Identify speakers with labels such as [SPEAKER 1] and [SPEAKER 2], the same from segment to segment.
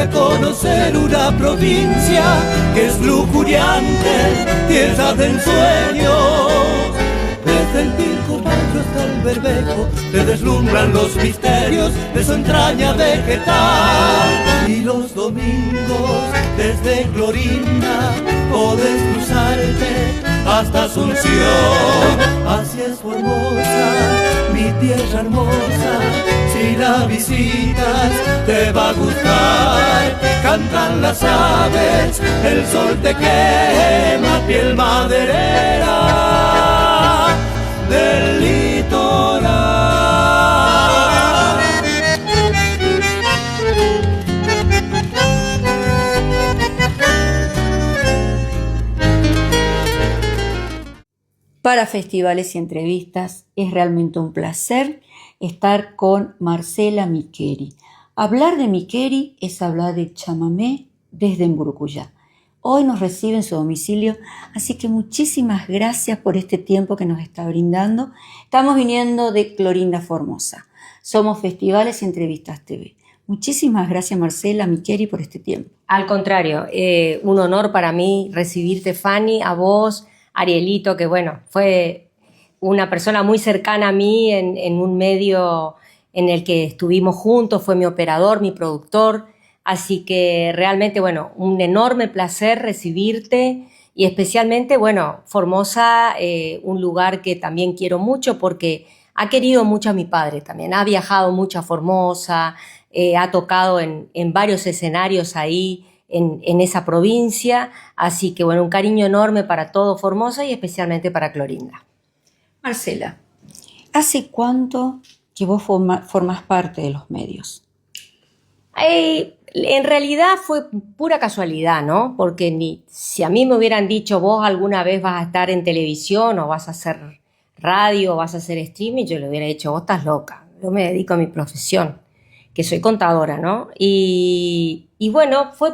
[SPEAKER 1] de conocer una provincia que es lujuriante, tierra de ensueños. Desde el Pilcomayo hasta el Bermejo te deslumbran los misterios de su entraña vegetal. Y los domingos desde Clorinda podés cruzarte hasta Asunción. Así es Formosa, mi tierra hermosa, si la visitas te va a gustar. Cantan las aves, el sol te quema, piel maderera del litoral.
[SPEAKER 2] Para festivales y entrevistas es realmente un placer estar con Marcela Miqueri. Hablar de Miqueri es hablar de chamamé desde Mburucuyá. Hoy nos recibe en su domicilio, así que muchísimas gracias por este tiempo que nos está brindando. Estamos viniendo de Clorinda, Formosa. Somos Festivales y Entrevistas TV. Muchísimas gracias, Marcela Miqueri, por este tiempo.
[SPEAKER 3] Al contrario, un honor para mí recibirte, Fanny, a vos, Arielito, que bueno, fue una persona muy cercana a mí en un medio en el que estuvimos juntos, fue mi operador, mi productor, así que realmente, bueno, un enorme placer recibirte y especialmente, bueno, Formosa, un lugar que también quiero mucho porque ha querido mucho a mi padre también, ha viajado mucho a Formosa, ha tocado en varios escenarios ahí, en esa provincia, así que bueno, un cariño enorme para todo Formosa y especialmente para Clorinda.
[SPEAKER 2] Marcela, ¿hace cuánto que vos formás parte de los medios?
[SPEAKER 3] En realidad fue pura casualidad, ¿no? Porque si a mí me hubieran dicho vos alguna vez vas a estar en televisión o vas a hacer radio o vas a hacer streaming, yo le hubiera dicho, vos estás loca, yo me dedico a mi profesión, que soy contadora, ¿no? Y bueno, fue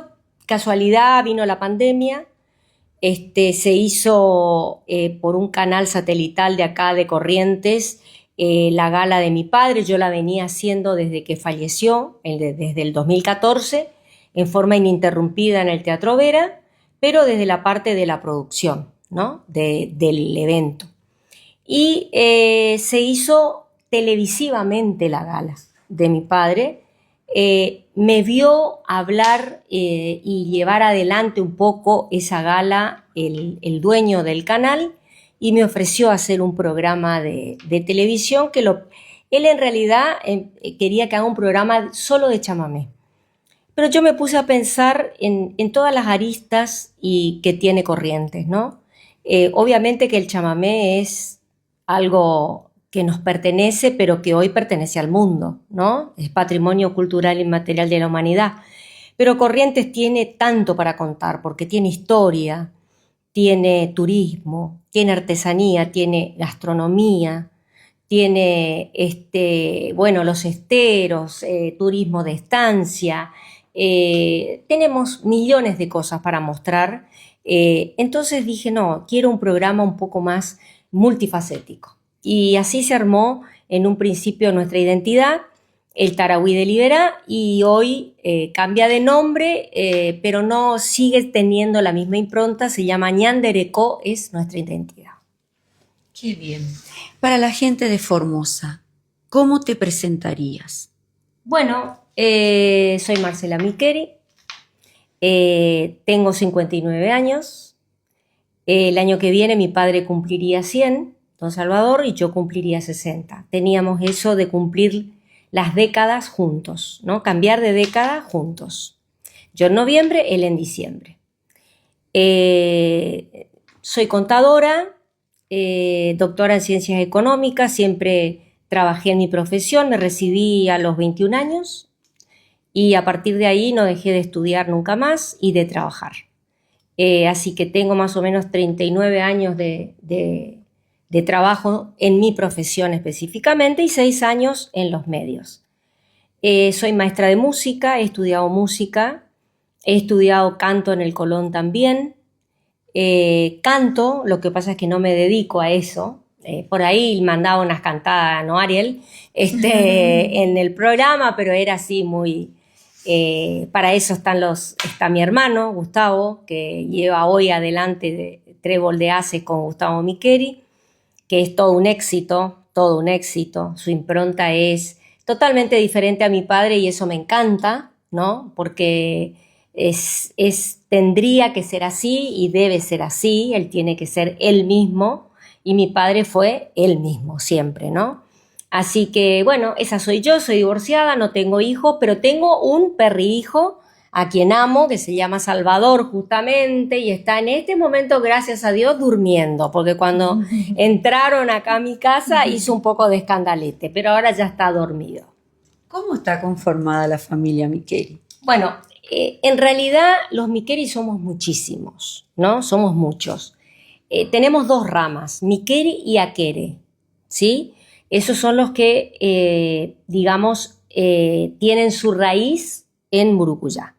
[SPEAKER 3] casualidad, vino la pandemia, se hizo por un canal satelital de acá de Corrientes la gala de mi padre. Yo la venía haciendo desde que falleció, desde el 2014, en forma ininterrumpida en el Teatro Vera, pero desde la parte de la producción, ¿no? del evento. Y se hizo televisivamente la gala de mi padre. Me vio hablar y llevar adelante un poco esa gala el dueño del canal y me ofreció hacer un programa de televisión que él en realidad quería que haga un programa solo de chamamé. Pero yo me puse a pensar en todas las aristas que tiene Corrientes, ¿no? Obviamente que el chamamé es algo que nos pertenece, pero que hoy pertenece al mundo, ¿no? Es patrimonio cultural inmaterial de la humanidad. Pero Corrientes tiene tanto para contar, porque tiene historia, tiene turismo, tiene artesanía, tiene gastronomía, tiene, bueno, los esteros, turismo de estancia. Tenemos millones de cosas para mostrar. Entonces dije, no, quiero un programa un poco más multifacético. Y así se armó en un principio nuestra identidad, el Tarahui de Liberá, y hoy cambia de nombre, pero no sigue teniendo la misma impronta, se llama Ñanderecó, es nuestra identidad.
[SPEAKER 2] Qué bien. Para la gente de Formosa, ¿cómo te presentarías?
[SPEAKER 3] Bueno, soy Marcela Miqueri, tengo 59 años, el año que viene mi padre cumpliría 100, Don Salvador, y yo cumpliría 60. Teníamos eso de cumplir las décadas juntos, ¿no? Cambiar de década juntos. Yo en noviembre, él en diciembre. Soy contadora, doctora en ciencias económicas, siempre trabajé en mi profesión, me recibí a los 21 años y a partir de ahí no dejé de estudiar nunca más y de trabajar. Así que tengo más o menos 39 años de trabajo en mi profesión específicamente y 6 años en los medios. Soy maestra de música, he estudiado música, he estudiado canto en el Colón también. Canto, lo que pasa es que no me dedico a eso. Por ahí mandaba unas cantadas, ¿no, Ariel? En el programa, pero era así muy Para eso está mi hermano, Gustavo, que lleva hoy adelante de Trébol de Haces con Gustavo Micheri, que es todo un éxito, todo un éxito. Su impronta es totalmente diferente a mi padre y eso me encanta, ¿no? Porque tendría que ser así y debe ser así, él tiene que ser él mismo y mi padre fue él mismo siempre, ¿no? Así que, bueno, esa soy yo, soy divorciada, no tengo hijos, pero tengo un perrihijo a quien amo, que se llama Salvador justamente, y está en este momento, gracias a Dios, durmiendo, porque cuando entraron acá a mi casa hizo un poco de escandalete, pero ahora ya está dormido.
[SPEAKER 2] ¿Cómo está conformada la familia Micheri?
[SPEAKER 3] Bueno, en realidad los Micheri somos muchísimos, ¿no? Somos muchos. Tenemos dos ramas, Micheri y Aquere, ¿sí? Esos son los que, tienen su raíz en Murucuyá.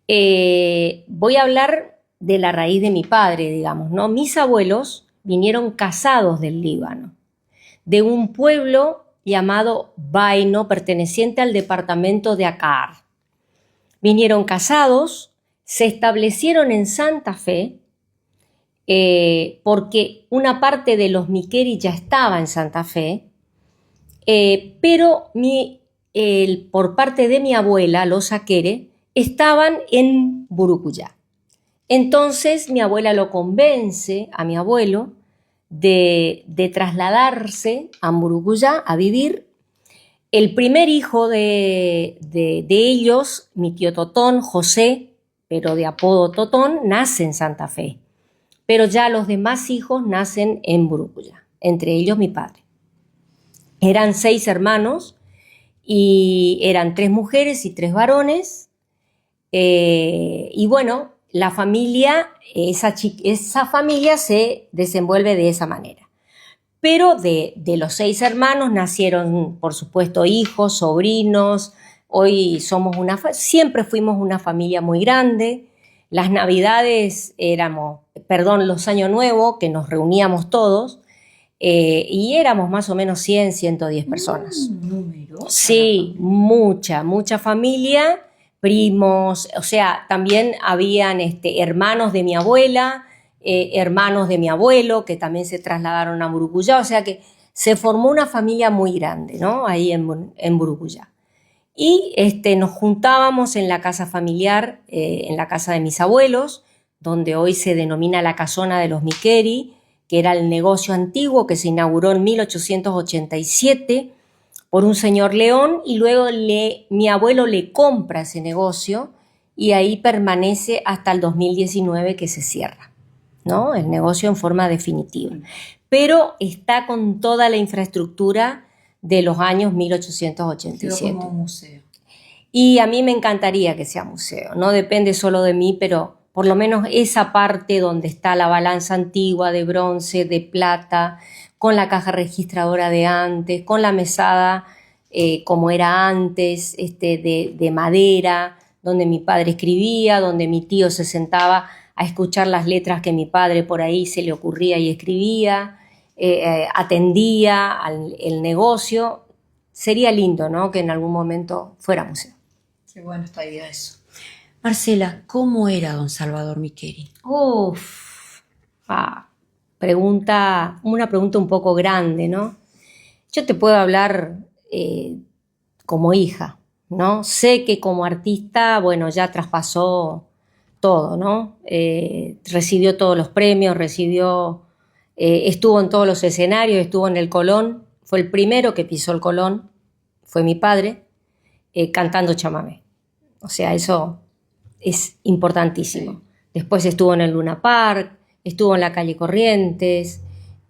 [SPEAKER 3] Voy a hablar de la raíz de mi padre, digamos, ¿no? Mis abuelos vinieron casados del Líbano, de un pueblo llamado Baino, perteneciente al departamento de Acar. Vinieron casados, se establecieron en Santa Fe, porque una parte de los Micheri ya estaba en Santa Fe, pero por parte de mi abuela, los Aquere, estaban en Murucuyá. Entonces mi abuela lo convence a mi abuelo de trasladarse a Murucuyá a vivir. El primer hijo de ellos, mi tío Totón, José, pero de apodo Totón, nace en Santa Fe. Pero ya los demás hijos nacen en Murucuyá, entre ellos mi padre. Eran 6 hermanos y eran 3 mujeres y 3 varones. Y bueno, la familia, esa familia se desenvuelve de esa manera. Pero de los 6 hermanos nacieron, por supuesto, hijos, sobrinos. Hoy siempre fuimos una familia muy grande. Las Navidades los Años Nuevos, que nos reuníamos todos, y éramos más o menos 100, 110 personas.
[SPEAKER 2] Numerosa.
[SPEAKER 3] Sí, mucha familia, primos, o sea, también habían hermanos de mi abuela, hermanos de mi abuelo, que también se trasladaron a Murucuyá, o sea que se formó una familia muy grande, ¿no? Ahí en Murucuyá. Y nos juntábamos en la casa familiar, en la casa de mis abuelos, donde hoy se denomina la Casona de los Micheri, que era el negocio antiguo que se inauguró en 1887 por un señor León, y luego mi abuelo le compra ese negocio y ahí permanece hasta el 2019 que se cierra, ¿no? El negocio en forma definitiva. Pero está con toda la infraestructura de los años 1887.
[SPEAKER 2] Pero como museo.
[SPEAKER 3] Y a mí me encantaría que sea museo. No depende solo de mí, pero por lo menos esa parte donde está la balanza antigua de bronce, de plata, con la caja registradora de antes, con la mesada como era antes, de madera, donde mi padre escribía, donde mi tío se sentaba a escuchar las letras que mi padre por ahí se le ocurría y escribía. Atendía el negocio. Sería lindo, ¿no?, que en algún momento fuera museo.
[SPEAKER 2] Qué bueno estaría eso. Marcela, ¿cómo era don Salvador Micheri?
[SPEAKER 3] Una pregunta un poco grande, ¿no? Yo te puedo hablar como hija, ¿no? Sé que como artista, bueno, ya traspasó todo, ¿no? Recibió todos los premios, estuvo en todos los escenarios, estuvo en el Colón, fue el primero que pisó el Colón, fue mi padre, cantando chamamé. O sea, eso es importantísimo. Sí. Después estuvo en el Luna Park, estuvo en la calle Corrientes,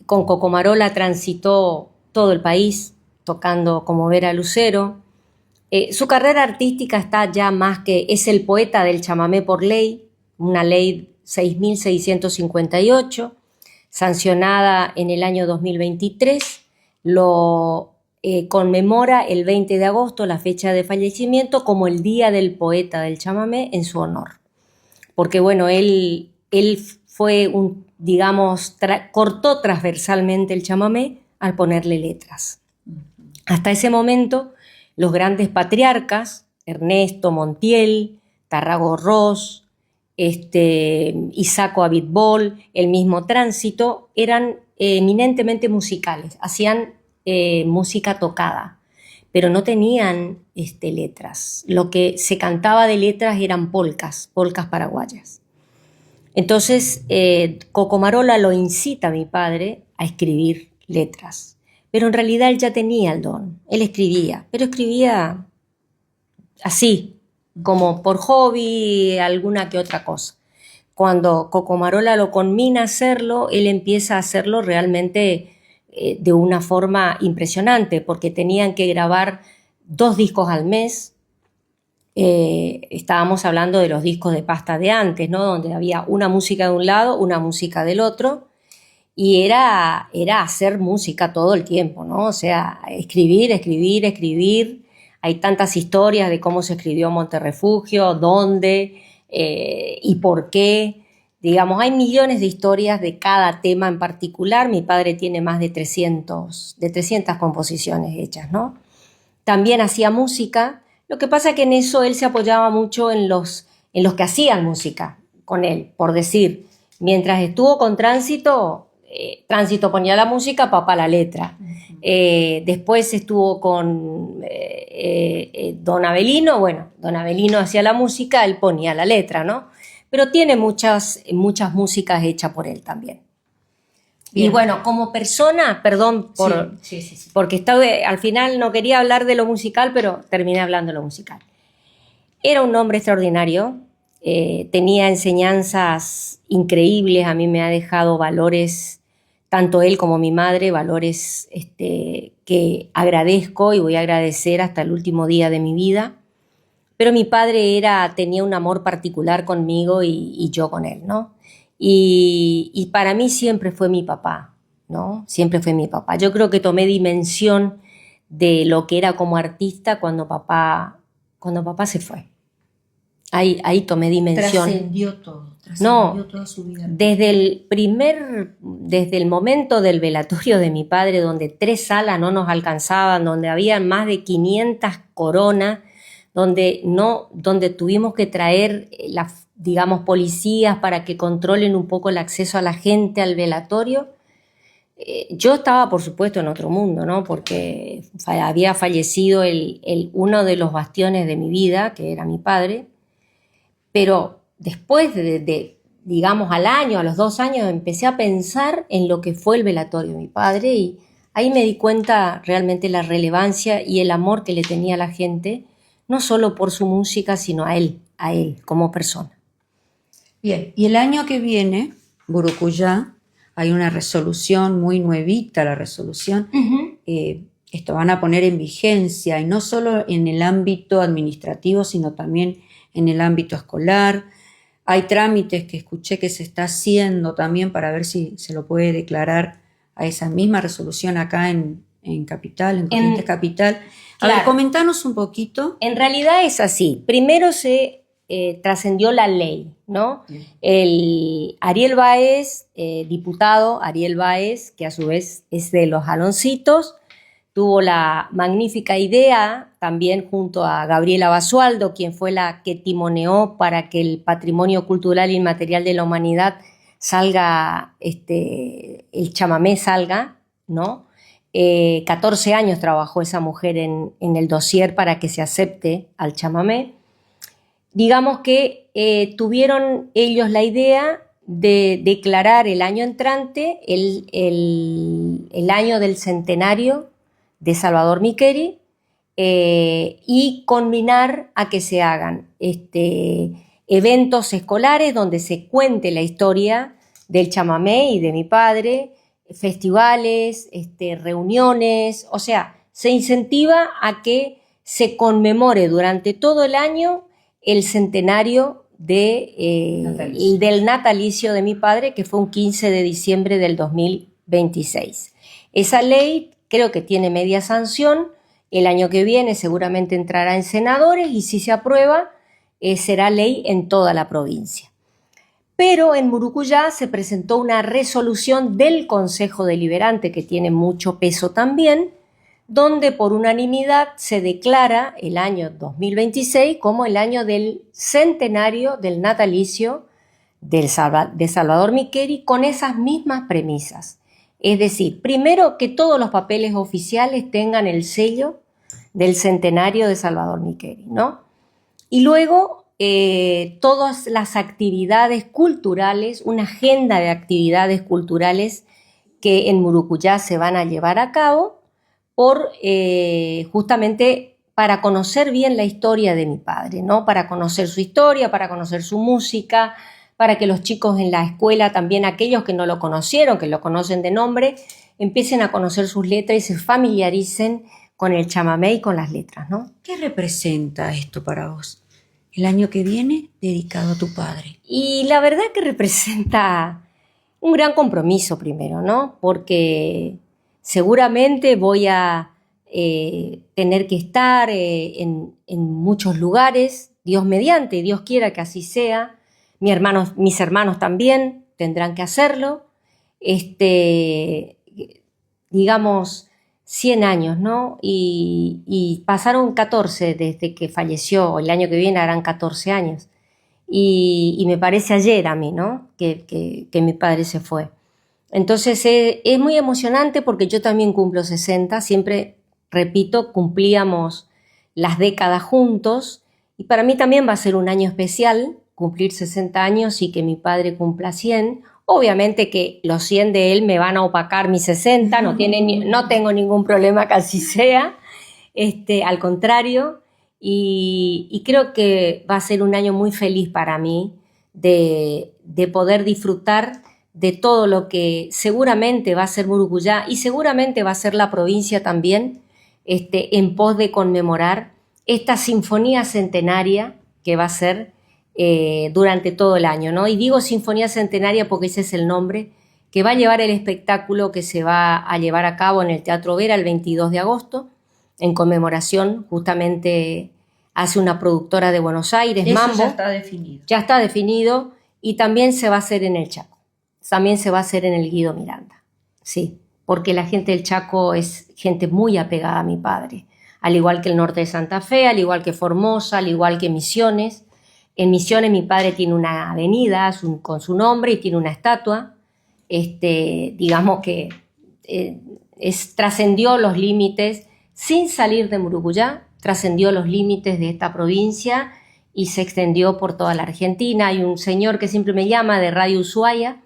[SPEAKER 3] con Cocomarola transitó todo el país, tocando como Vera Lucero. Su carrera artística está ya más que, es el poeta del chamamé por ley, una ley 6.658, sancionada en el año 2023, lo conmemora el 20 de agosto, la fecha de fallecimiento, como el Día del Poeta del Chamamé en su honor. Porque bueno, él fue cortó transversalmente el chamamé al ponerle letras. Hasta ese momento, los grandes patriarcas Ernesto Montiel, Tarrago Ross, Isaco Abitbol, el mismo Tránsito, eran eminentemente musicales, hacían música tocada, pero no tenían letras. Lo que se cantaba de letras eran polcas paraguayas. Entonces, Coco Marola lo incita a mi padre a escribir letras, pero en realidad él ya tenía el don, él escribía, pero escribía así, como por hobby, alguna que otra cosa. Cuando Coco Marola lo conmina a hacerlo, él empieza a hacerlo realmente de una forma impresionante, porque tenían que grabar 2 discos al mes. Estábamos hablando de los discos de pasta de antes, ¿no? Donde había una música de un lado, una música del otro, y era hacer música todo el tiempo, ¿no? O sea, escribir. Hay tantas historias de cómo se escribió Monterrefugio, dónde y por qué. Digamos, hay millones de historias de cada tema en particular. Mi padre tiene más de 300 composiciones hechas, ¿no? También hacía música. Lo que pasa es que en eso él se apoyaba mucho en los que hacían música con él. Por decir, mientras estuvo con Tránsito, Tránsito ponía la música, papá la letra. Después estuvo con Don Avelino, bueno, Don Avelino hacía la música, él ponía la letra, ¿no? Pero tiene muchas músicas hechas por él también. Bien. Y bueno, como persona, perdón sí. Porque al final no quería hablar de lo musical, pero terminé hablando de lo musical. Era un hombre extraordinario, tenía enseñanzas increíbles, a mí me ha dejado valores, tanto él como mi madre, valores que agradezco y voy a agradecer hasta el último día de mi vida. Pero mi padre tenía un amor particular conmigo y yo con él, ¿no? Y para mí siempre fue mi papá, ¿no? Siempre fue mi papá. Yo creo que tomé dimensión de lo que era como artista cuando papá se fue. Ahí tomé dimensión.
[SPEAKER 2] Trascendió todo. Toda su vida.
[SPEAKER 3] Desde el momento del velatorio de mi padre, donde 3 salas no nos alcanzaban, donde había más de 500 coronas, donde tuvimos que traer digamos, policías para que controlen un poco el acceso a la gente al velatorio. Yo estaba, por supuesto, en otro mundo, ¿no? Porque había fallecido uno de los bastiones de mi vida, que era mi padre, pero después digamos, al año, a los 2 años, empecé a pensar en lo que fue el velatorio de mi padre y ahí me di cuenta realmente la relevancia y el amor que le tenía a la gente, no solo por su música, sino a él como persona.
[SPEAKER 2] Bien, y el año que viene, Burucuyá, hay una resolución muy nuevita, la resolución. Esto van a poner en vigencia, y no solo en el ámbito administrativo, sino también en el ámbito escolar. Hay trámites que escuché que se está haciendo también para ver si se lo puede declarar a esa misma resolución acá en Capital, en Corrientes Capital. A ver, comentanos un poquito.
[SPEAKER 3] En realidad es así. Primero se trascendió la ley, ¿no? El Ariel Báez, diputado Ariel Báez, que a su vez es de los Aloncitos, tuvo la magnífica idea, también junto a Gabriela Basualdo, quien fue la que timoneó para que el patrimonio cultural inmaterial de la humanidad salga, el chamamé salga, ¿no? 14 años trabajó esa mujer en el dossier para que se acepte al chamamé. Digamos que tuvieron ellos la idea de declarar el año entrante el año del centenario de Salvador Miqueri y combinar a que se hagan eventos escolares donde se cuente la historia del chamamé y de mi padre, festivales, reuniones, o sea, se incentiva a que se conmemore durante todo el año el centenario del natalicio de mi padre, que fue un 15 de diciembre del 2026. Esa ley creo que tiene media sanción, el año que viene seguramente entrará en senadores y si se aprueba será ley en toda la provincia. Pero en Burucuyá se presentó una resolución del Consejo Deliberante, que tiene mucho peso también, donde por unanimidad se declara el año 2026 como el año del centenario del natalicio de Salvador Micheli, con esas mismas premisas. Es decir, primero, que todos los papeles oficiales tengan el sello del centenario de Salvador Micheli, ¿no? Y luego todas las actividades culturales, una agenda de actividades culturales que en Murucuyá se van a llevar a cabo justamente para conocer bien la historia de mi padre, ¿no? Para conocer su historia, para conocer su música, para que los chicos en la escuela, también aquellos que no lo conocieron, que lo conocen de nombre, empiecen a conocer sus letras y se familiaricen con el chamamé y con las letras, ¿no?
[SPEAKER 2] ¿Qué representa esto para vos? El año que viene dedicado a tu padre.
[SPEAKER 3] Y la verdad que representa un gran compromiso primero, ¿no? Porque seguramente voy a tener que estar en muchos lugares, Dios mediante, Dios quiera que así sea. Mis hermanos también tendrán que hacerlo. Digamos, 100 años, ¿no? Y pasaron 14 desde que falleció, el año que viene harán 14 años. Y me parece ayer a mí, ¿no? Que mi padre se fue. Entonces es muy emocionante porque yo también cumplo 60, siempre, repito, cumplíamos las décadas juntos y para mí también va a ser un año especial cumplir 60 años y que mi padre cumpla 100. Obviamente que los 100 de él me van a opacar mis 60, no tengo ningún problema que así sea, al contrario, y creo que va a ser un año muy feliz para mí de poder disfrutar de todo lo que seguramente va a ser Murucuyá y seguramente va a ser la provincia también, en pos de conmemorar esta sinfonía centenaria que va a ser durante todo el año, ¿no? Y digo Sinfonía Centenaria porque ese es el nombre que va a llevar el espectáculo que se va a llevar a cabo en el Teatro Vera el 22 de agosto, en conmemoración, justamente hace una productora de Buenos Aires,
[SPEAKER 2] Eso
[SPEAKER 3] Mambo.
[SPEAKER 2] ya está definido.
[SPEAKER 3] Ya está definido y también se va a hacer en el Chaco, también se va a hacer en el Guido Miranda, sí, porque la gente del Chaco es gente muy apegada a mi padre, al igual que el norte de Santa Fe, al igual que Formosa, al igual que Misiones. En Misiones mi padre tiene una avenida con su nombre y tiene una estatua, digamos que trascendió los límites, sin salir de Murucuyá, trascendió los límites de esta provincia y se extendió por toda la Argentina. Hay un señor que siempre me llama de Radio Ushuaia,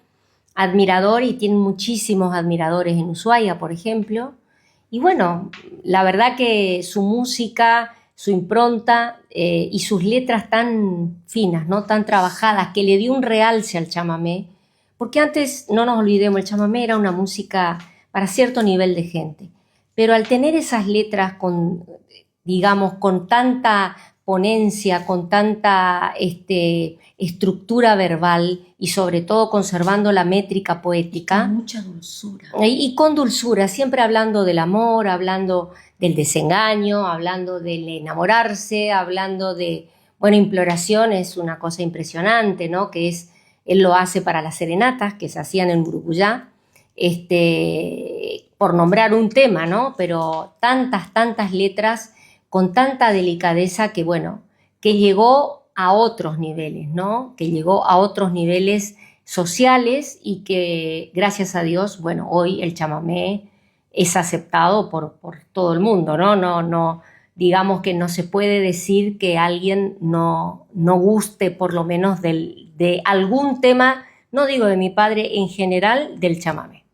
[SPEAKER 3] admirador, y tiene muchísimos admiradores en Ushuaia, por ejemplo. Y bueno, la verdad que su música, su impronta y sus letras tan finas, ¿no? Tan trabajadas, que le dio un realce al chamamé, porque antes, no nos olvidemos, el chamamé era una música para cierto nivel de gente, pero al tener esas letras con tanta ponencia, con tanta estructura verbal y sobre todo conservando la métrica poética.
[SPEAKER 2] Con mucha dulzura.
[SPEAKER 3] Y con dulzura, siempre hablando del amor, hablando del desengaño, hablando del enamorarse, hablando de, imploración es una cosa impresionante, ¿no? Que él lo hace para las serenatas que se hacían en Murucuyá, por nombrar un tema, ¿no? Pero tantas letras con tanta delicadeza que llegó a otros niveles, ¿no? Que llegó a otros niveles sociales y que, gracias a Dios, hoy el chamamé es aceptado por todo el mundo, ¿no? No, digamos que no se puede decir que alguien no guste por lo menos de algún tema, no digo de mi padre, en general del chamamé.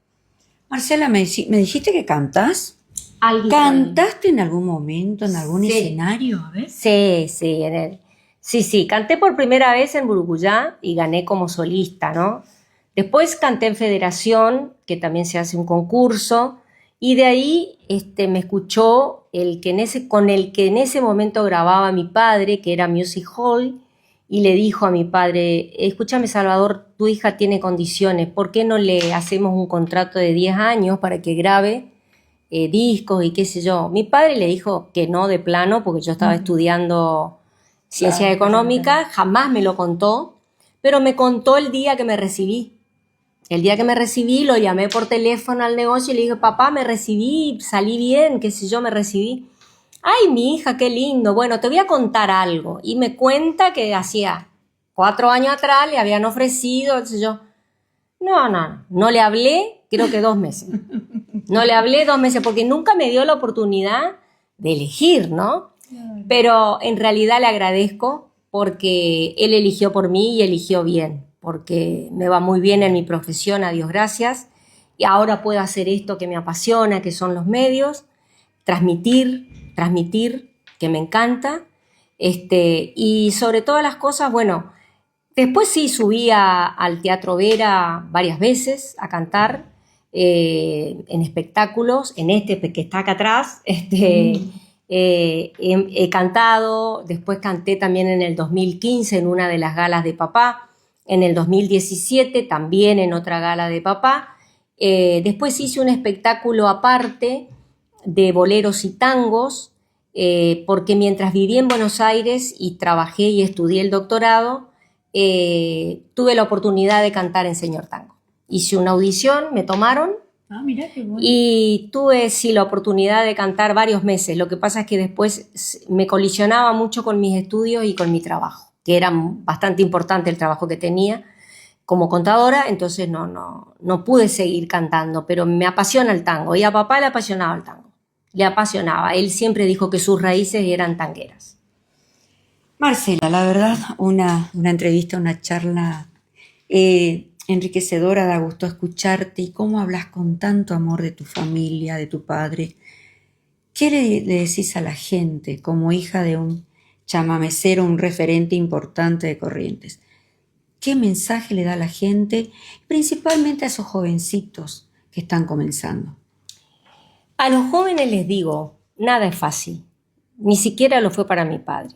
[SPEAKER 2] Marcela, me dijiste que cantás. ¿Cantaste en algún momento, en algún escenario? A ver.
[SPEAKER 3] Sí, canté por primera vez en Murucuyá y gané como solista, ¿no? Después canté en Federación, que también se hace un concurso, y de ahí me escuchó con el que en ese momento grababa mi padre, que era Music Hall, y le dijo a mi padre: escúchame, Salvador, tu hija tiene condiciones, ¿por qué no le hacemos un contrato de 10 años para que grabe discos y qué sé yo? Mi padre le dijo que no de plano, porque yo estaba estudiando ciencias económicas, jamás me lo contó, pero me contó el día que me recibí. El día que me recibí, lo llamé por teléfono al negocio y le dije, papá, me recibí, salí bien, qué sé yo, me recibí. Ay, mi hija, qué lindo. Bueno, te voy a contar algo. Y me cuenta que hacía 4 años atrás le habían ofrecido, qué sé yo. No le hablé, creo que 2 meses. No le hablé 2 meses porque nunca me dio la oportunidad de elegir, ¿no? Pero en realidad le agradezco porque él eligió por mí y eligió bien, porque me va muy bien en mi profesión, a Dios gracias, y ahora puedo hacer esto que me apasiona, que son los medios, transmitir, que me encanta, y sobre todas las cosas, bueno, después sí subí al Teatro Vera varias veces a cantar en espectáculos, en que está acá atrás, he cantado, después canté también en el 2015 en una de las galas de papá, en el 2017 también en otra gala de papá, después hice un espectáculo aparte de boleros y tangos, porque mientras viví en Buenos Aires y trabajé y estudié el doctorado, tuve la oportunidad de cantar en Señor Tango. Hice una audición, me tomaron.
[SPEAKER 2] Mirá qué bueno.
[SPEAKER 3] Y tuve, sí, la oportunidad de cantar varios meses. Lo que pasa es que después me colisionaba mucho con mis estudios y con mi trabajo, que era bastante importante el trabajo que tenía como contadora, entonces no pude seguir cantando, pero me apasiona el tango. Y a papá le apasionaba el tango. Le apasionaba. Él siempre dijo que sus raíces eran tangueras.
[SPEAKER 2] Marcela, la verdad, una entrevista, una charla enriquecedora, da gusto escucharte y cómo hablas con tanto amor de tu familia, de tu padre. ¿Qué le decís a la gente como hija de un chamamecero, un referente importante de Corrientes? ¿Qué mensaje le da a la gente, principalmente a esos jovencitos que están comenzando?
[SPEAKER 3] A los jóvenes les digo, nada es fácil, ni siquiera lo fue para mi padre.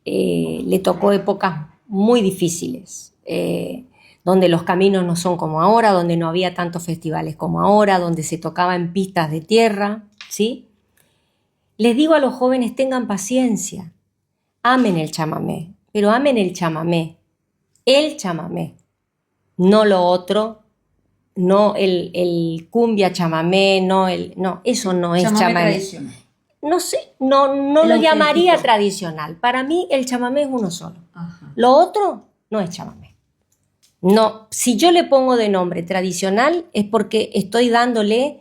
[SPEAKER 3] Le tocó épocas muy difíciles, donde los caminos no son como ahora, donde no había tantos festivales como ahora, donde se tocaba en pistas de tierra, ¿sí? Les digo a los jóvenes, tengan paciencia, amen el chamamé, pero amen el chamamé, no lo otro, no el cumbia chamamé, no, eso no es chamamé.
[SPEAKER 2] Tradicional.
[SPEAKER 3] No sé, no lo llamaría tradicional. Para mí el chamamé es uno solo.
[SPEAKER 2] Ajá.
[SPEAKER 3] Lo otro no es chamamé. No, si yo le pongo de nombre tradicional es porque estoy dándole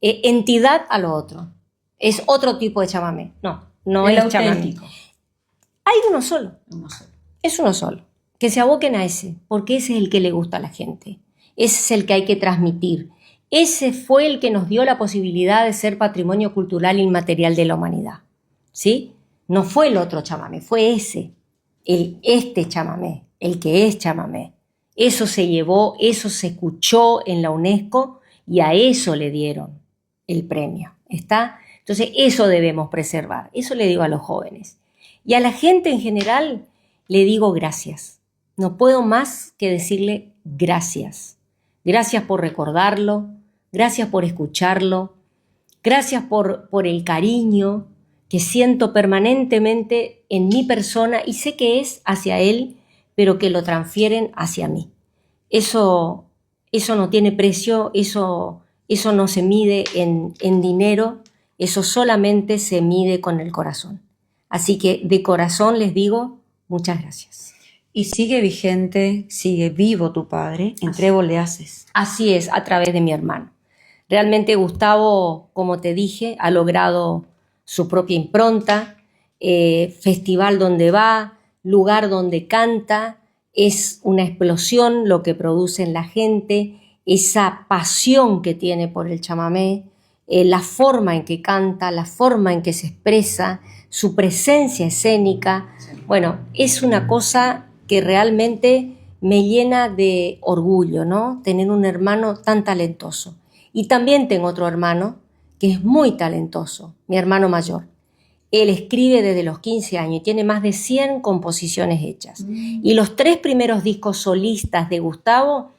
[SPEAKER 3] entidad a lo otro. Es otro tipo de chamamé. No es chamamé. Hay uno solo. Es uno solo. Que se aboquen a ese, porque ese es el que le gusta a la gente. Ese es el que hay que transmitir. Ese fue el que nos dio la posibilidad de ser patrimonio cultural inmaterial de la humanidad, ¿sí? No fue el otro chamamé, fue ese, este chamamé, el que es chamamé. Eso se llevó, eso se escuchó en la UNESCO y a eso le dieron el premio, ¿está? Entonces eso debemos preservar, eso le digo a los jóvenes. Y a la gente en general le digo gracias. No puedo más que decirle gracias. Gracias por recordarlo, gracias por escucharlo, gracias por el cariño que siento permanentemente en mi persona y sé que es hacia él, pero que lo transfieren hacia mí. Eso no tiene precio, eso no se mide en dinero, eso solamente se mide con el corazón. Así que de corazón les digo muchas gracias.
[SPEAKER 2] Y sigue vigente, sigue vivo tu padre, en Trébol de Haces.
[SPEAKER 3] Así es, a través de mi hermano. Realmente Gustavo, como te dije, ha logrado su propia impronta, festival donde va, lugar donde canta, es una explosión lo que produce en la gente, esa pasión que tiene por el chamamé, la forma en que canta, la forma en que se expresa, su presencia escénica. Bueno, es una cosa que realmente me llena de orgullo, ¿no? Tener un hermano tan talentoso. Y también tengo otro hermano que es muy talentoso, mi hermano mayor. Él escribe desde los 15 años y tiene más de 100 composiciones hechas. Y los 3 primeros discos solistas de Gustavo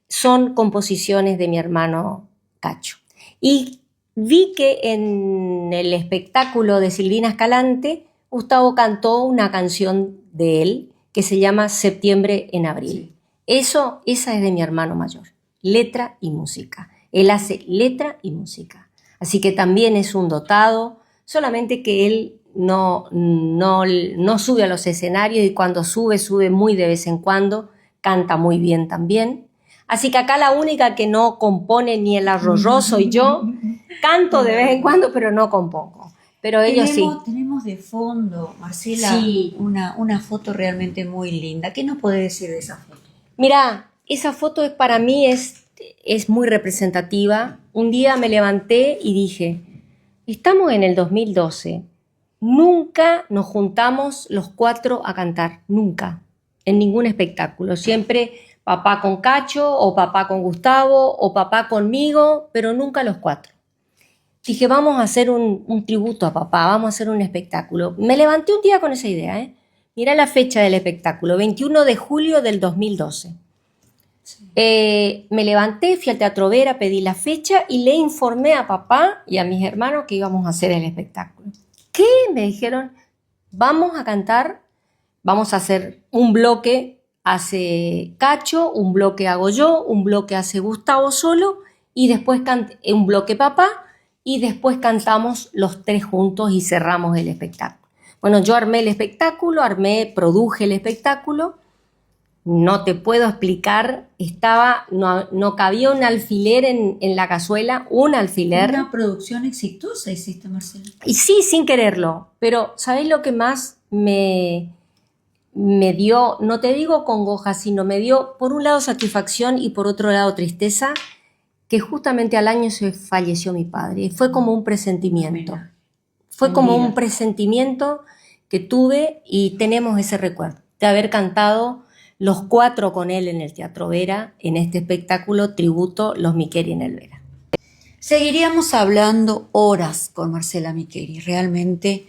[SPEAKER 3] son composiciones de mi hermano Cacho. Y vi que en el espectáculo de Silvina Escalante, Gustavo cantó una canción de él que se llama Septiembre en Abril. Esa es de mi hermano mayor. letra y música. Él hace letra y música. Así que también es un dotado, solamente que él no sube a los escenarios y cuando sube muy de vez en cuando, canta muy bien también. Así que acá la única que no compone ni el arroyo soy yo. Canto de vez en cuando, pero no compongo. Pero ellos sí.
[SPEAKER 2] Tenemos de fondo, Marcela,
[SPEAKER 3] Sí.
[SPEAKER 2] una foto realmente muy linda. ¿Qué nos puede decir de esa foto?
[SPEAKER 3] Mira, esa foto para mí es muy representativa. Un día me levanté y dije, estamos en el 2012. Nunca nos juntamos los 4 a cantar, nunca, en ningún espectáculo. Siempre papá con Cacho, o papá con Gustavo, o papá conmigo, pero nunca los 4. Dije, vamos a hacer un tributo a papá, vamos a hacer un espectáculo. Me levanté un día con esa idea, ¿eh? Mirá la fecha del espectáculo, 21 de julio del 2012. Sí. Me levanté, fui al Teatro Vera, pedí la fecha y le informé a papá y a mis hermanos que íbamos a hacer el espectáculo. ¿Qué? Me dijeron, vamos a cantar, vamos a hacer un bloque, hace Cacho, un bloque hago yo, un bloque hace Gustavo solo y después un bloque papá y después cantamos los 3 juntos y cerramos el espectáculo. Bueno, yo armé el espectáculo, produje el espectáculo, no te puedo explicar, no cabía un alfiler en la cazuela, un alfiler.
[SPEAKER 2] Una producción exitosa hiciste, Marcela.
[SPEAKER 3] Y sí, sin quererlo, pero ¿sabés lo que más me dio? No te digo congoja, sino me dio por un lado satisfacción y por otro lado tristeza, que justamente al año se falleció mi padre. Fue como un presentimiento. Fue como un presentimiento que tuve y tenemos ese recuerdo de haber cantado los 4 con él en el Teatro Vera, en este espectáculo tributo Los Miqueri en el Vera.
[SPEAKER 2] Seguiríamos hablando horas con Marcela Miqueri. Realmente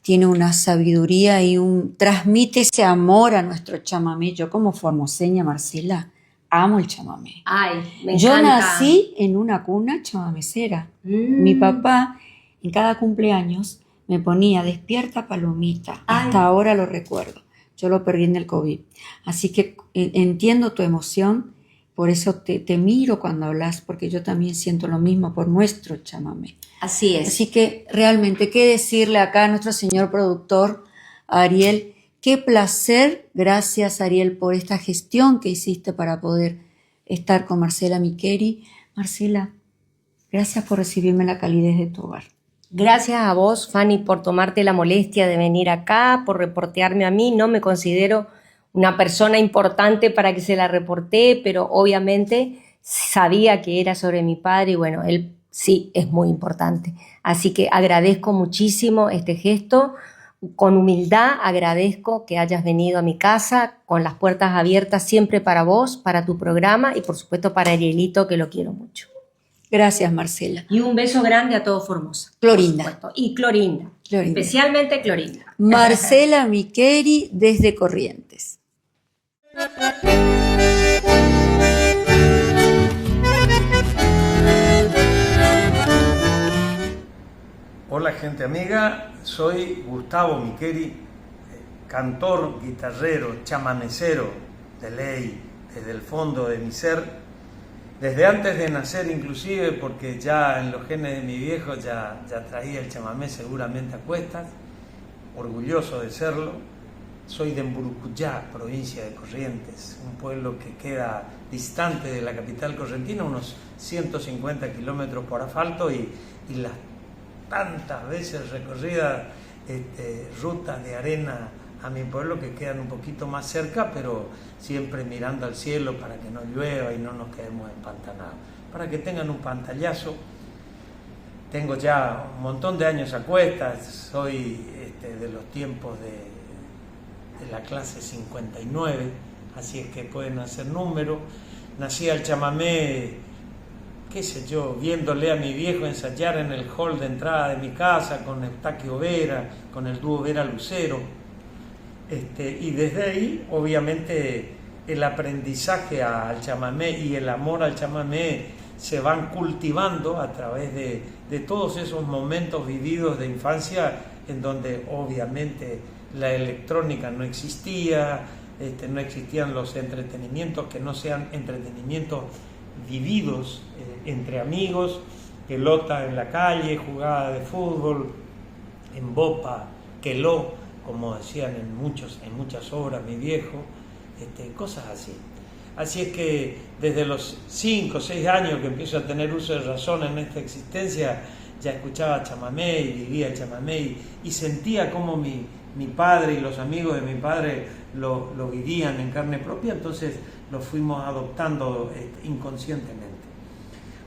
[SPEAKER 2] tiene una sabiduría y transmite ese amor a nuestro chamamé. Yo como formoseña, Marcela, amo el chamamé.
[SPEAKER 3] Ay, me encanta.
[SPEAKER 2] Yo nací en una cuna chamamecera. Mi papá en cada cumpleaños me ponía Despierta Palomita.
[SPEAKER 3] Ay.
[SPEAKER 2] Hasta ahora lo recuerdo. Yo lo perdí en el COVID. Así que entiendo tu emoción, por eso te miro cuando hablas, porque yo también siento lo mismo por nuestro chamamé.
[SPEAKER 3] Así es.
[SPEAKER 2] Así que realmente, ¿qué decirle acá a nuestro señor productor, Ariel? Qué placer, gracias Ariel por esta gestión que hiciste para poder estar con Marcela Miqueri. Marcela, gracias por recibirme en la calidez de tu hogar.
[SPEAKER 3] Gracias a vos, Fanny, por tomarte la molestia de venir acá, por reportearme a mí. No me considero una persona importante para que se la reporté, pero obviamente sabía que era sobre mi padre y bueno, él sí es muy importante. Así que agradezco muchísimo este gesto. Con humildad agradezco que hayas venido a mi casa con las puertas abiertas siempre para vos, para tu programa y por supuesto para Arielito, que lo quiero mucho.
[SPEAKER 2] Gracias, Marcela.
[SPEAKER 3] Y un beso grande a todo Formosa.
[SPEAKER 2] Clorinda.
[SPEAKER 3] Y Clorinda. Especialmente Clorinda.
[SPEAKER 2] Marcela Miqueri desde Corrientes.
[SPEAKER 4] Hola gente amiga, soy Gustavo Miqueri, cantor, guitarrero, chamamecero de ley, desde el fondo de mi ser. Desde antes de nacer inclusive, porque ya en los genes de mi viejo ya traía el chamamé seguramente a cuestas, orgulloso de serlo. Soy de Emburucuyá, provincia de Corrientes, un pueblo que queda distante de la capital correntina, unos 150 kilómetros por asfalto y las tantas veces recorridas rutas de arena a mi pueblo que quedan un poquito más cerca, pero siempre mirando al cielo para que no llueva y no nos quedemos empantanados. Para que tengan un pantallazo, tengo ya un montón de años a cuestas, soy de los tiempos de la clase 59, así es que pueden hacer números. Nací al chamamé, qué sé yo, viéndole a mi viejo ensayar en el hall de entrada de mi casa con Eustaquio Vera, con el dúo Vera Lucero. Y desde ahí, obviamente, el aprendizaje al chamamé y el amor al chamamé se van cultivando a través de todos esos momentos vividos de infancia en donde obviamente la electrónica no existía, no existían los entretenimientos que no sean entretenimientos vividos entre amigos, pelota en la calle, jugada de fútbol, en bopa, queló, como decían en muchas obras mi viejo, cosas así. Así es que desde los 5 o 6 años que empiezo a tener uso de razón en esta existencia, ya escuchaba chamamé y vivía chamamé y sentía como mi padre y los amigos de mi padre lo vivían en carne propia, entonces lo fuimos adoptando inconscientemente.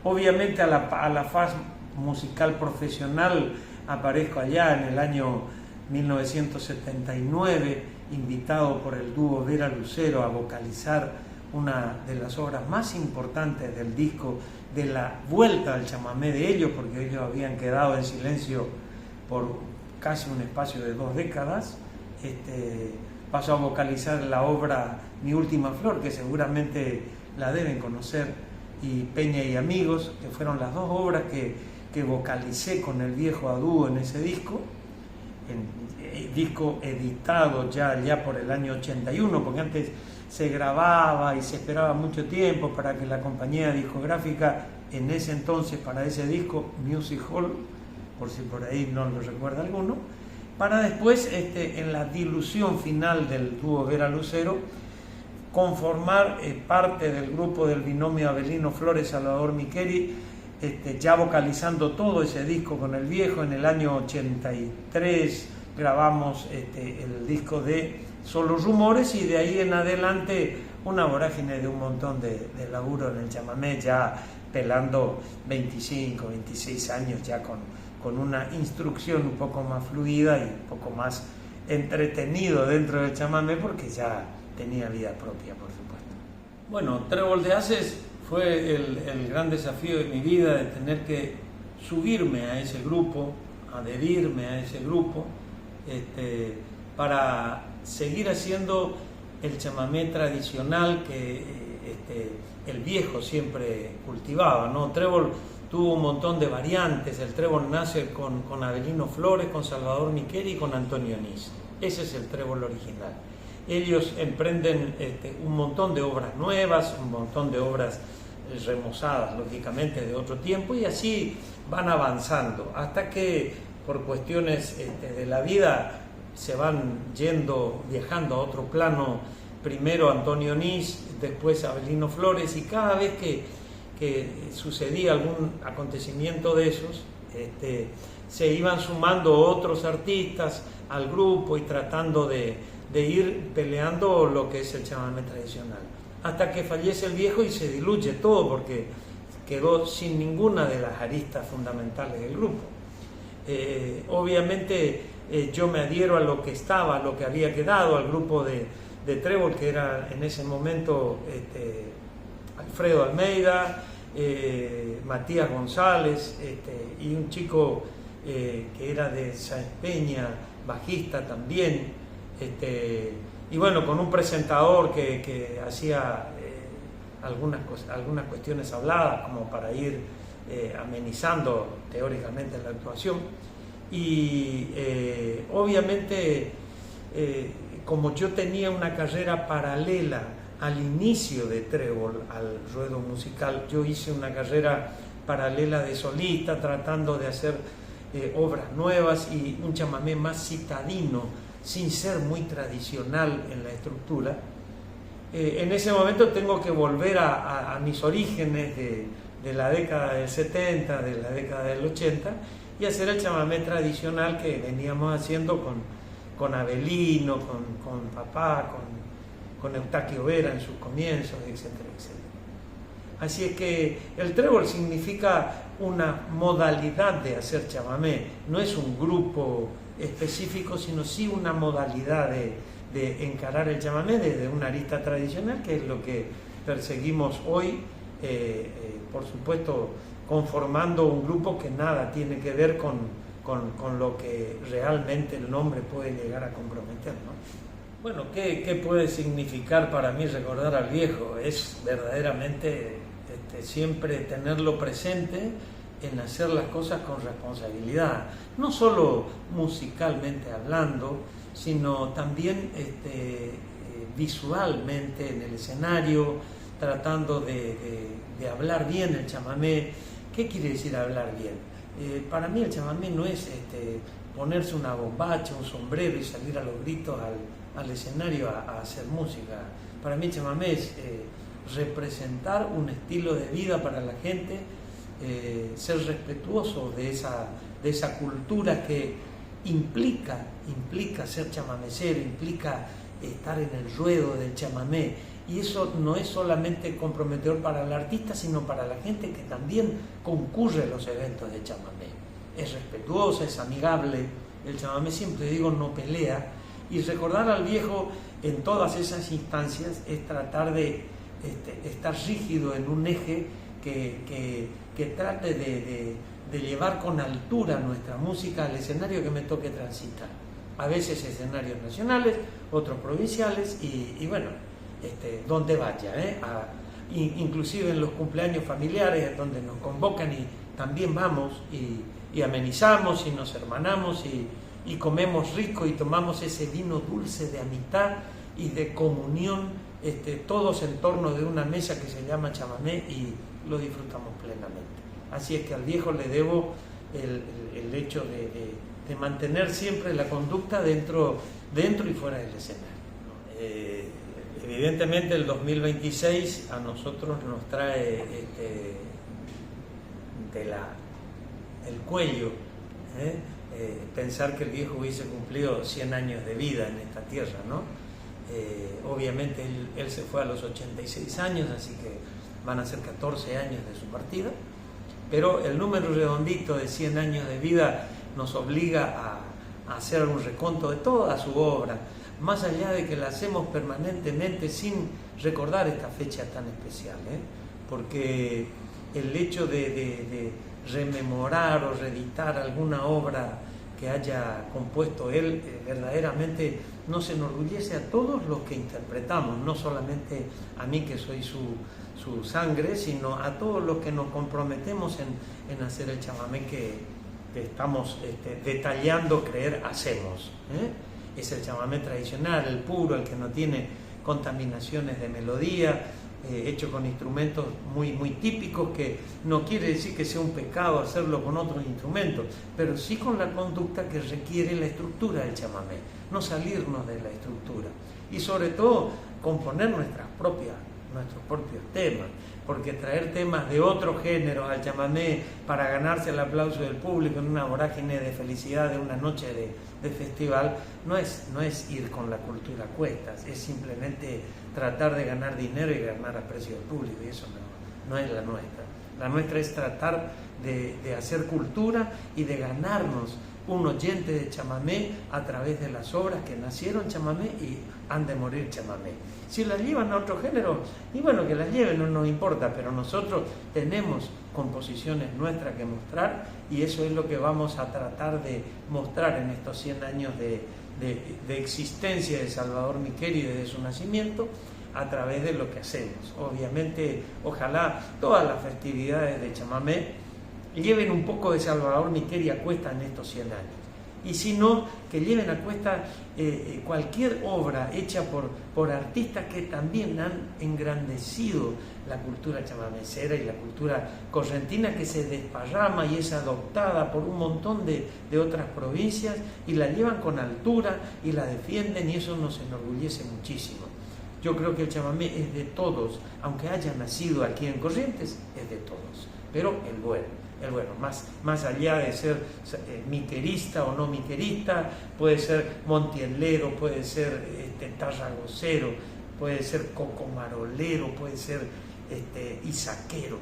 [SPEAKER 4] Obviamente a la faz musical profesional aparezco allá en el año 1979, invitado por el dúo Vera Lucero a vocalizar una de las obras más importantes del disco, de la vuelta al chamamé de ellos, porque ellos habían quedado en silencio por casi un espacio de 2 décadas. Paso a vocalizar la obra Mi Última Flor, que seguramente la deben conocer, y Peña y Amigos, que fueron las 2 obras que vocalicé con el viejo a dúo en ese disco, disco editado ya por el año 81, porque antes se grababa y se esperaba mucho tiempo para que la compañía discográfica, en ese entonces para ese disco, Music Hall, por si por ahí no lo recuerda alguno, para después en la dilución final del dúo Vera Lucero conformar parte del grupo del binomio Avelino Flores-Salvador Micheli, ya vocalizando todo ese disco con el viejo. En el año 83 grabamos el disco de Solo Rumores, y de ahí en adelante una vorágine de un montón de laburo en el chamamé, ya pelando 25, 26 años, ya con una instrucción un poco más fluida y un poco más entretenido dentro del chamamé, porque ya tenía vida propia, por supuesto. Bueno, Trébol de Haces fue el gran desafío de mi vida, de tener que subirme a ese grupo, adherirme a ese grupo, para seguir haciendo el chamamé tradicional que el viejo siempre cultivaba, ¿no? Trébol tuvo un montón de variantes. El trébol nace con Avelino Flores, con Salvador Micheli y con Antonio Anís. Ese es el trébol original. Ellos emprenden un montón de obras nuevas, un montón de obras remozadas, lógicamente, de otro tiempo, y así van avanzando, hasta que por cuestiones de la vida se van viajando a otro plano, primero Antonio Anís, después Avelino Flores, y cada vez que sucedía algún acontecimiento de esos, se iban sumando otros artistas al grupo y tratando de ir peleando lo que es el chamamé tradicional, hasta que fallece el viejo y se diluye todo, porque quedó sin ninguna de las aristas fundamentales del grupo. Obviamente yo me adhiero a lo que estaba, a lo que había quedado, al grupo de Trébol, que era en ese momento Alfredo Almeida, Matías González, y un chico que era de Sáenz Peña, bajista también, y bueno, con un presentador que hacía algunas cuestiones habladas como para ir amenizando teóricamente la actuación. Y obviamente como yo tenía una carrera paralela al inicio de Trébol, al ruedo musical, yo hice una carrera paralela de solista, tratando de hacer obras nuevas y un chamamé más citadino, sin ser muy tradicional en la estructura. En ese momento tengo que volver a mis orígenes de la década del 70, de la década del 80, y hacer el chamamé tradicional que veníamos haciendo con Avelino, con papá, con Eustaquio Vera en sus comienzos, etcétera, etcétera. Así es que el trébol significa una modalidad de hacer chamamé, no es un grupo específico, sino sí una modalidad de encarar el chamamé desde una arista tradicional, que es lo que perseguimos hoy, por supuesto conformando un grupo que nada tiene que ver con lo que realmente el nombre puede llegar a comprometer, ¿no? Bueno, ¿qué puede significar para mí recordar al viejo? Es verdaderamente siempre tenerlo presente en hacer las cosas con responsabilidad, no solo musicalmente hablando, sino también visualmente en el escenario, tratando de hablar bien el chamamé. ¿Qué quiere decir hablar bien? Para mí el chamamé no es ponerse una bombacha, un sombrero y salir a los gritos al escenario a hacer música. Para mí el chamamé es representar un estilo de vida para la gente, ser respetuoso de esa cultura que implica ser chamamecero, implica estar en el ruedo del chamamé, y eso no es solamente comprometedor para el artista, sino para la gente que también concurre a los eventos de chamamé. Es respetuoso, es amigable, el chamamé, siempre digo, no pelea, y recordar al viejo en todas esas instancias es tratar de estar rígido en un eje que trate de llevar con altura nuestra música al escenario que me toque transitar. A veces escenarios nacionales, otros provinciales y bueno, donde vaya, inclusive en los cumpleaños familiares donde nos convocan y también vamos y amenizamos y nos hermanamos y comemos rico y tomamos ese vino dulce de amistad y de comunión, todos en torno de una mesa que se llama chamamé, y lo disfrutamos plenamente. Así es que al viejo le debo el hecho de mantener siempre la conducta dentro y fuera del escenario. Evidentemente el 2026 a nosotros nos trae el cuello, pensar que el viejo hubiese cumplido 100 años de vida en esta tierra, ¿no? Obviamente él se fue a los 86 años, así que van a ser 14 años de su partida, pero el número redondito de 100 años de vida nos obliga a hacer un reconto de toda su obra, más allá de que la hacemos permanentemente sin recordar esta fecha tan especial, porque el hecho de rememorar o reeditar alguna obra que haya compuesto él verdaderamente nos enorgullece a todos los que interpretamos, no solamente a mí que soy su sangre, sino a todos los que nos comprometemos en hacer el chamamé que estamos detallando, creer, hacemos. Es el chamamé tradicional, el puro, el que no tiene contaminaciones de melodía, hecho con instrumentos muy, muy típicos, que no quiere decir que sea un pecado hacerlo con otros instrumentos, pero sí con la conducta que requiere la estructura del chamamé, no salirnos de la estructura y sobre todo componer nuestros propios temas, porque traer temas de otro género al chamamé para ganarse el aplauso del público en una vorágine de felicidad de una noche de festival no es ir con la cultura a cuestas, es simplemente tratar de ganar dinero y ganar aprecio del público, y eso no es la nuestra. La nuestra es tratar de hacer cultura y de ganarnos un oyente de chamamé a través de las obras que nacieron chamamé y han de morir chamamé. Si las llevan a otro género, y bueno, que las lleven, no nos importa, pero nosotros tenemos composiciones nuestras que mostrar, y eso es lo que vamos a tratar de mostrar en estos 100 años de existencia de Salvador Miqueri desde su nacimiento, a través de lo que hacemos. Obviamente, ojalá todas las festividades de chamamé lleven un poco de Salvador Miqueri a cuesta en estos 100 años. Y si no, que lleven a cuesta cualquier obra hecha por artistas que también han engrandecido la cultura chamamecera y la cultura correntina, que se desparrama y es adoptada por un montón de otras provincias y la llevan con altura y la defienden, y eso nos enorgullece muchísimo. Yo creo que el chamamé es de todos, aunque haya nacido aquí en Corrientes, es de todos, pero el bueno, más allá de ser miquerista o no miquerista, puede ser montielero, puede ser tarragocero, puede ser cocomarolero, puede ser isaquero,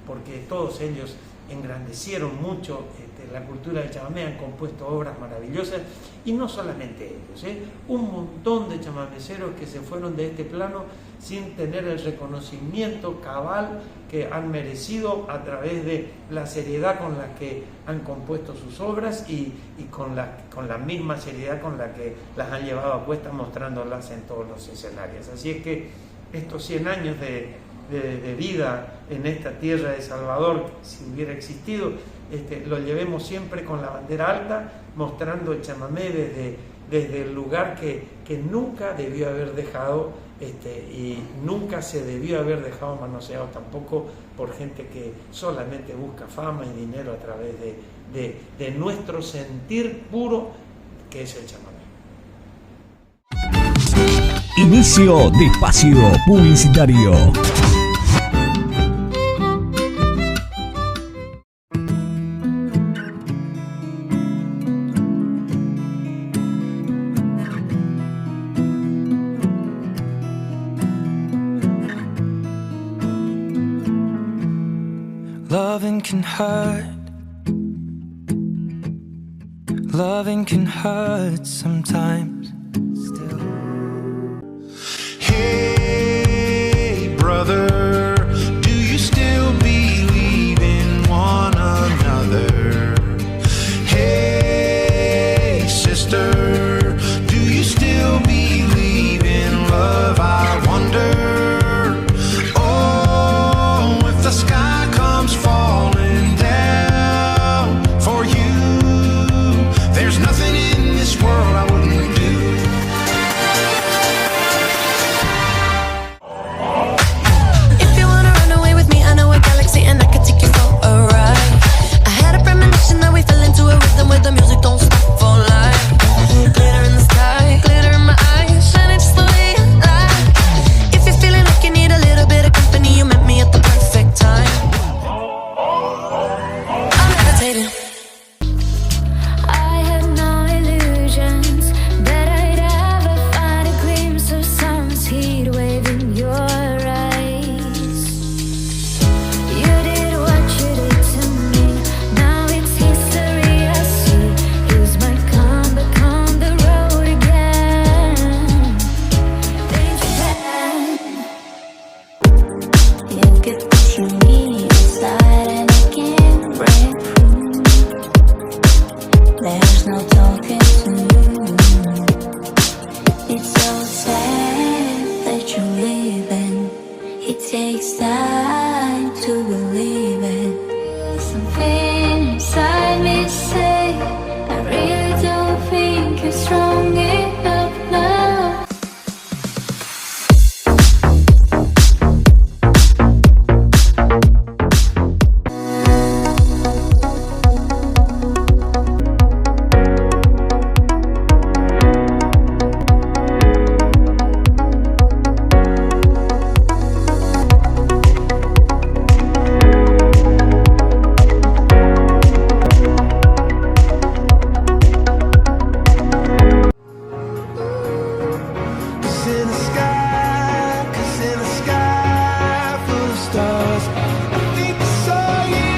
[SPEAKER 4] porque todos ellos engrandecieron mucho la cultura del chamamé, han compuesto obras maravillosas, y no solamente ellos, un montón de chamameceros que se fueron de este plano sin tener el reconocimiento cabal que han merecido a través de la seriedad con la que han compuesto sus obras y con la misma seriedad con la que las han llevado a cuesta, mostrándolas en todos los escenarios. Así es que estos 100 años de vida en esta tierra de Salvador, si hubiera existido, lo llevemos siempre con la bandera alta, mostrando el chamamé desde el lugar que nunca debió haber dejado y nunca se debió haber dejado manoseado tampoco por gente que solamente busca fama y dinero a través de nuestro sentir puro, que es el chamamé.
[SPEAKER 5] Inicio de espacio publicitario.
[SPEAKER 6] Loving can hurt. Loving can hurt sometimes. Still. Hey, brother, do you still believe in one another? Hey, sister, do you still believe in love? I wonder. Oh, if the sky comes falling down for you, there's nothing in this world I wouldn't do.
[SPEAKER 7] If you wanna run away with me, I know a galaxy and I could take you for a ride. I had a premonition that we fell into a rhythm where the music don't stop for life. Glitter in the sky, glitter in my eyes, shining just the way you like. If you're feeling like you need a little bit of company, you met me at the perfect time. I'm meditating.
[SPEAKER 8] I had no illusions that I'd ever find a glimpse of summer's heat wave in your eyes. You did what you did to me. Now it's history I see. Here's my comeback on the road again. You get pushing me inside and I can't break free. There's no talking to you. It's so sad that you're leaving. It takes time to believe it. Something inside me say I really don't think you're strong enough now.
[SPEAKER 6] Cause in the sky full of stars, I think I saw you.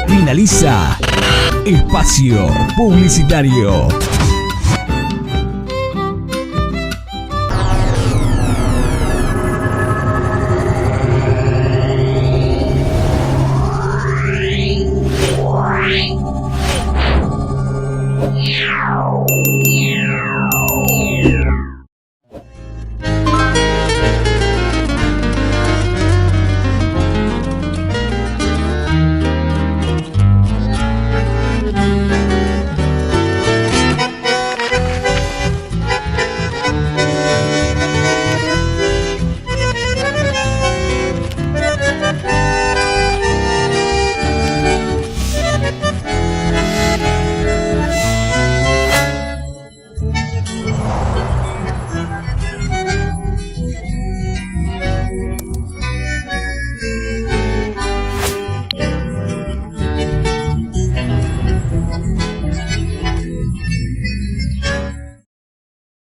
[SPEAKER 5] Finaliza espacio publicitario.